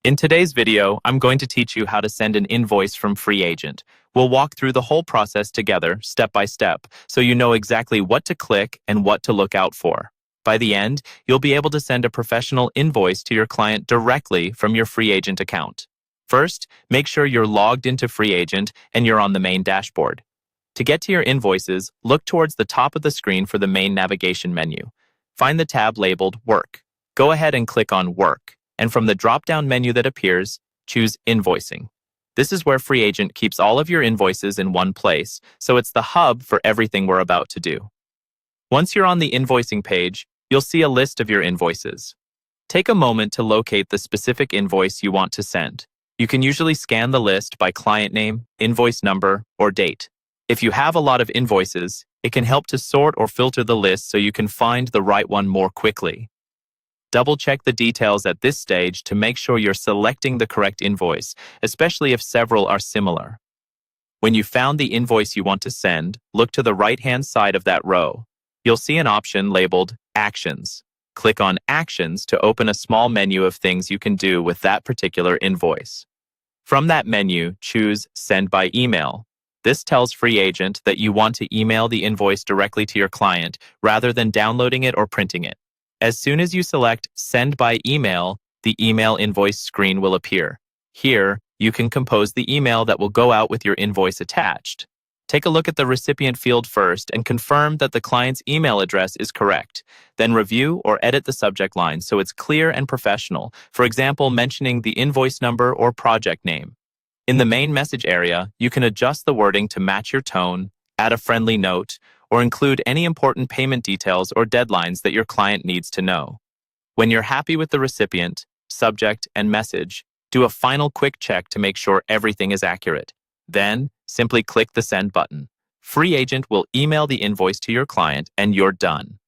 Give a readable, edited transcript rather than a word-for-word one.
In today's video, I'm going to teach you how to send an invoice from Freeagent. We'll walk through the whole process together, step by step, so you know exactly what to click and what to look out for. By the end, you'll be able to send a professional invoice to your client directly from your Freeagent account. First, make sure you're logged into Freeagent and you're on the main dashboard. To get to your invoices, look towards the top of the screen for the main navigation menu. Find the tab labeled Work. Go ahead and click on Work, and from the drop-down menu that appears, choose Invoicing. This is where Freeagent keeps all of your invoices in one place, so it's the hub for everything we're about to do. Once you're on the invoicing page, you'll see a list of your invoices. Take a moment to locate the specific invoice you want to send. You can usually scan the list by client name, invoice number, or date. If you have a lot of invoices, it can help to sort or filter the list so you can find the right one more quickly. Double-check the details at this stage to make sure you're selecting the correct invoice, especially if several are similar. When you've found the invoice you want to send, look to the right-hand side of that row. You'll see an option labeled Actions. Click on Actions to open a small menu of things you can do with that particular invoice. From that menu, choose Send by Email. This tells Freeagent that you want to email the invoice directly to your client rather than downloading it or printing it. As soon as you select Send by Email, the email invoice screen will appear. Here, you can compose the email that will go out with your invoice attached. Take a look at the recipient field first and confirm that the client's email address is correct. Then review or edit the subject line so it's clear and professional, for example, mentioning the invoice number or project name. In the main message area, you can adjust the wording to match your tone, add a friendly note, or include any important payment details or deadlines that your client needs to know. When you're happy with the recipient, subject, and message, do a final quick check to make sure everything is accurate. Then, simply click the Send button. Freeagent will email the invoice to your client and you're done.